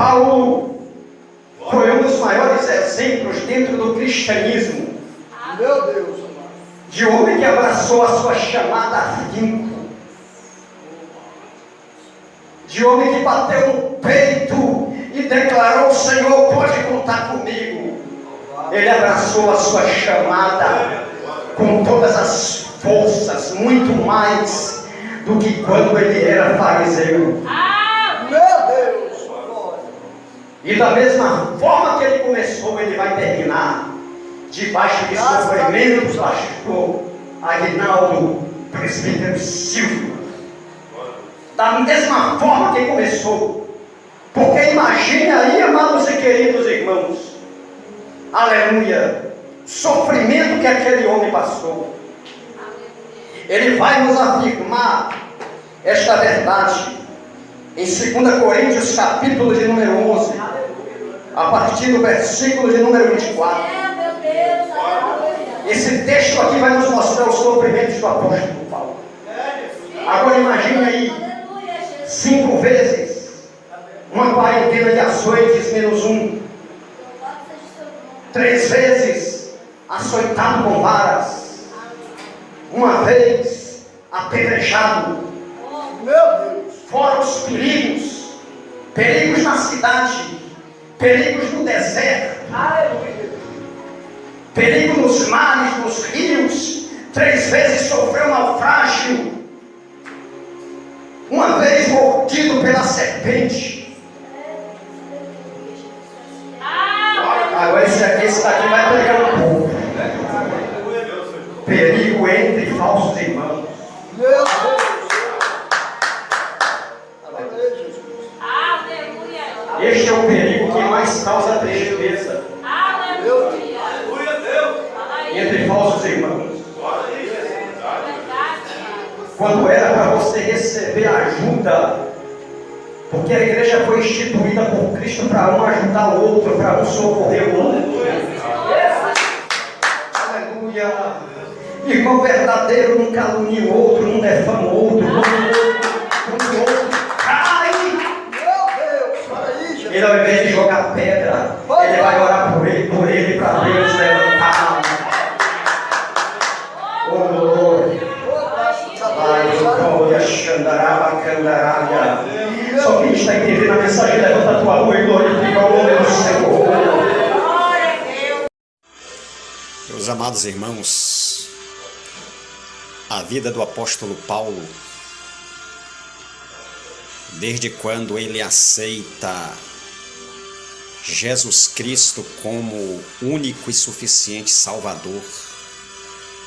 Paulo foi um dos maiores exemplos dentro do cristianismo. Meu Deus. De homem que abraçou a sua chamada afinco. De homem que bateu no peito e declarou: o Senhor pode contar comigo. Ele abraçou a sua chamada com todas as forças, muito mais do que quando ele era fariseu. Meu Deus. E da mesma forma que ele começou, ele vai terminar debaixo de sofrimentos, pastor Aguinaldo, presbítero Silvio. Da mesma forma que começou. Porque imagine aí, amados e queridos irmãos, aleluia, sofrimento que aquele homem passou. Ele vai nos afirmar esta verdade em 2 Coríntios, capítulo de número 11, a partir do versículo de número 24. Esse texto aqui vai nos mostrar os sofrimentos do apóstolo Paulo. Agora imagine aí, 5 vezes, uma quarentena de açoites menos 1. 3 vezes, açoitado com varas. Uma vez, apedrejado. Meu Deus. Fora os perigos. Perigos na cidade. Perigos no deserto. Aleluia. Perigo nos mares, nos rios. 3 vezes sofreu naufrágio. Uma vez mordido pela serpente. Agora esse daqui vai pegar um pouco. Perigo entre falsos irmãos. Meu Deus. Este é o perigo que mais causa tristeza entre falsos irmãos. Quando era para você receber ajuda, porque a igreja foi instituída por Cristo para um ajudar o outro, para um socorrer o outro. Aleluia. Irmão verdadeiro não calunia o outro, não defama o outro. Quando o outro cai, ele ao invés de jogar pedra, ele vai orar por ele para Deus levantar. Só quem está entendendo a mensagem, levanta a tua mão e glorifica o nome do Senhor. Meus amados irmãos, a vida do apóstolo Paulo, desde quando ele aceita Jesus Cristo como único e suficiente Salvador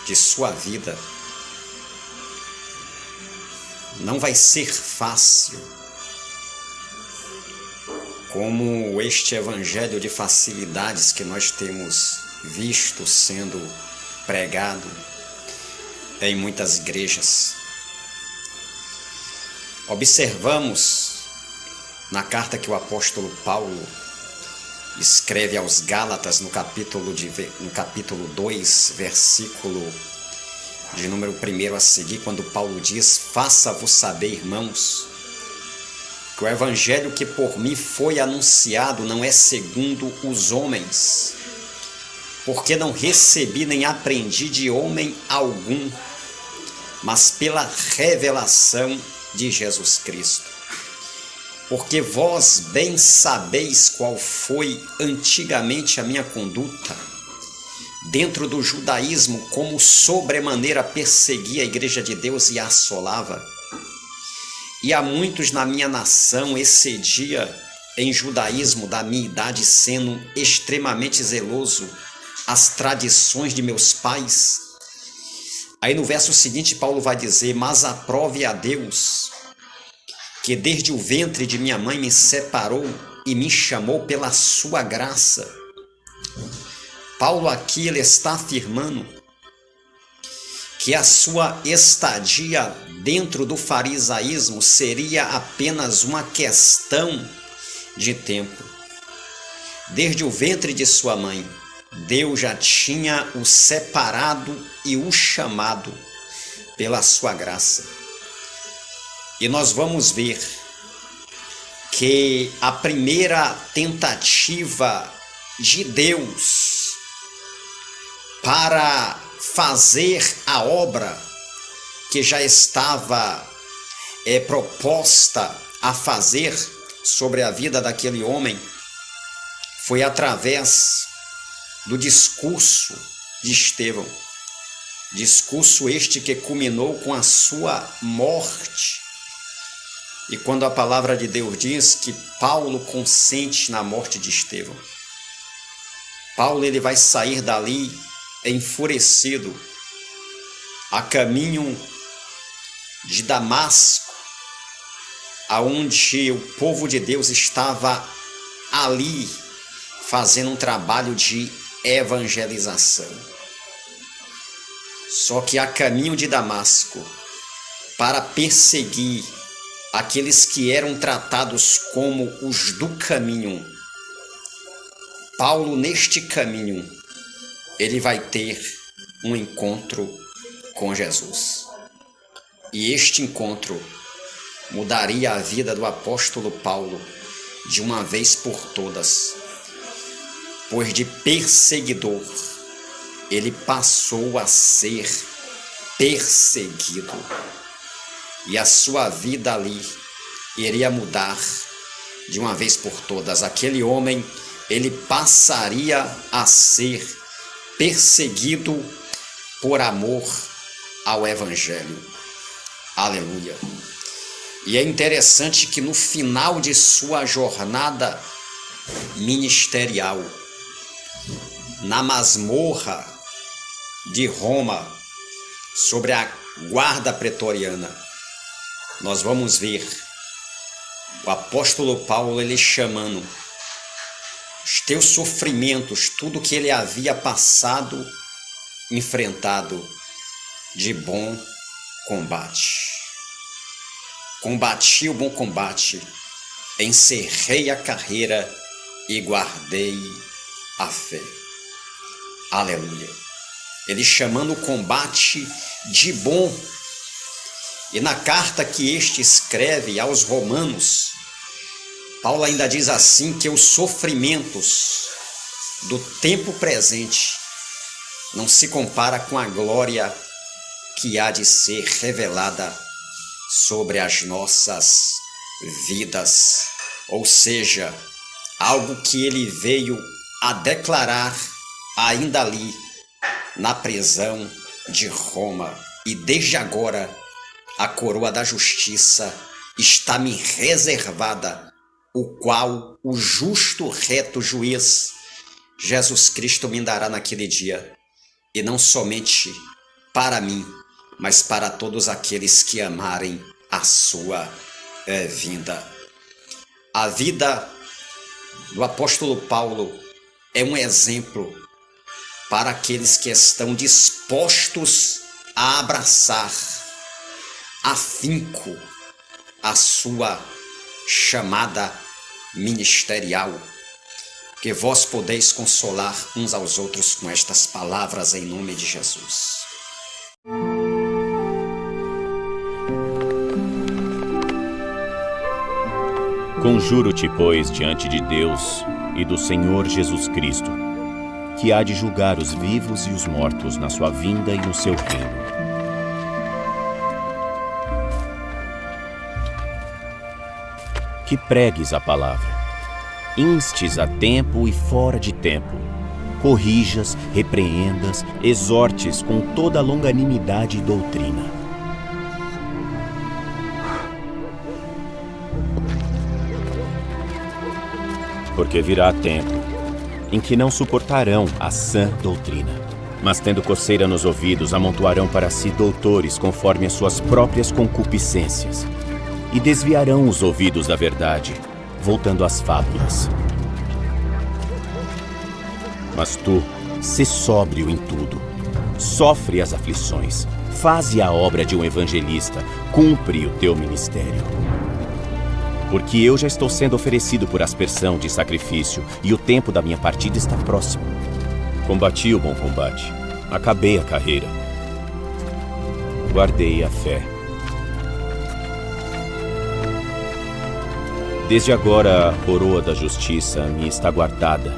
de sua vida, não vai ser fácil, como este evangelho de facilidades que nós temos visto sendo pregado em muitas igrejas. Observamos na carta que o apóstolo Paulo escreve aos Gálatas no capítulo 2, versículo de número 1 a seguir, quando Paulo diz: faça-vos saber, irmãos, que o evangelho que por mim foi anunciado não é segundo os homens, porque não recebi nem aprendi de homem algum, mas pela revelação de Jesus Cristo. Porque vós bem sabeis qual foi antigamente a minha conduta dentro do judaísmo, como sobremaneira perseguia a igreja de Deus e a assolava. E a muitos na minha nação excedia em judaísmo da minha idade, sendo extremamente zeloso as tradições de meus pais. Aí no verso seguinte Paulo vai dizer: mas aprove a Deus, que desde o ventre de minha mãe me separou e me chamou pela sua graça. Paulo aqui ele está afirmando que a sua estadia dentro do farisaísmo seria apenas uma questão de tempo. Desde o ventre de sua mãe, Deus já tinha o separado e o chamado pela sua graça. E nós vamos ver que a primeira tentativa de Deus para fazer a obra que já estava proposta a fazer sobre a vida daquele homem foi através do discurso de Estevão. Discurso este que culminou com a sua morte. E quando a palavra de Deus diz que Paulo consente na morte de Estevão, Paulo ele vai sair dali enfurecido a caminho de Damasco, aonde o povo de Deus estava ali fazendo um trabalho de evangelização. Só que a caminho de Damasco, para perseguir aqueles que eram tratados como os do caminho, Paulo, neste caminho, ele vai ter um encontro com Jesus. E este encontro mudaria a vida do apóstolo Paulo de uma vez por todas, pois de perseguidor ele passou a ser perseguido. E a sua vida ali iria mudar de uma vez por todas. Aquele homem, ele passaria a ser perseguido por amor ao Evangelho. Aleluia. E é interessante que no final de sua jornada ministerial, na masmorra de Roma, sobre a guarda pretoriana, nós vamos ver o apóstolo Paulo ele chamando os teus sofrimentos, tudo que ele havia passado, enfrentado, de bom combate. Combati o bom combate, encerrei a carreira e guardei a fé. Aleluia. Ele chamando o combate de bom. E na carta que este escreve aos Romanos, Paulo ainda diz assim que os sofrimentos do tempo presente não se compara com a glória que há de ser revelada sobre as nossas vidas. Ou seja, algo que ele veio a declarar ainda ali na prisão de Roma. E desde agora a coroa da justiça está-me reservada, o qual o justo reto juiz Jesus Cristo me dará naquele dia, e não somente para mim, mas para todos aqueles que amarem a sua vinda. A vida do apóstolo Paulo é um exemplo para aqueles que estão dispostos a abraçar afinco a sua chamada ministerial, que vós podeis consolar uns aos outros com estas palavras em nome de Jesus. Conjuro-te, pois, diante de Deus e do Senhor Jesus Cristo, que há de julgar os vivos e os mortos na sua vinda e no seu reino. Que pregues a palavra, instes a tempo e fora de tempo, corrijas, repreendas, exortes com toda longanimidade e doutrina. Porque virá tempo em que não suportarão a sã doutrina, mas tendo coceira nos ouvidos, amontoarão para si doutores conforme as suas próprias concupiscências, e desviarão os ouvidos da verdade, voltando às fábulas. Mas tu, sê sóbrio em tudo, sofre as aflições, faze a obra de um evangelista, cumpre o teu ministério. Porque eu já estou sendo oferecido por aspersão de sacrifício, e o tempo da minha partida está próximo. Combati o bom combate, acabei a carreira, guardei a fé. Desde agora a coroa da justiça me está guardada,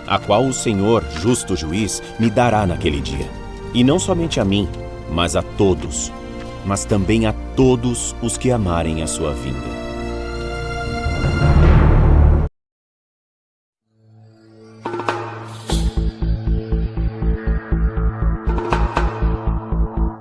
a qual o Senhor, justo juiz, me dará naquele dia. E não somente a mim, mas a todos, mas também a todos os que amarem a sua vinda.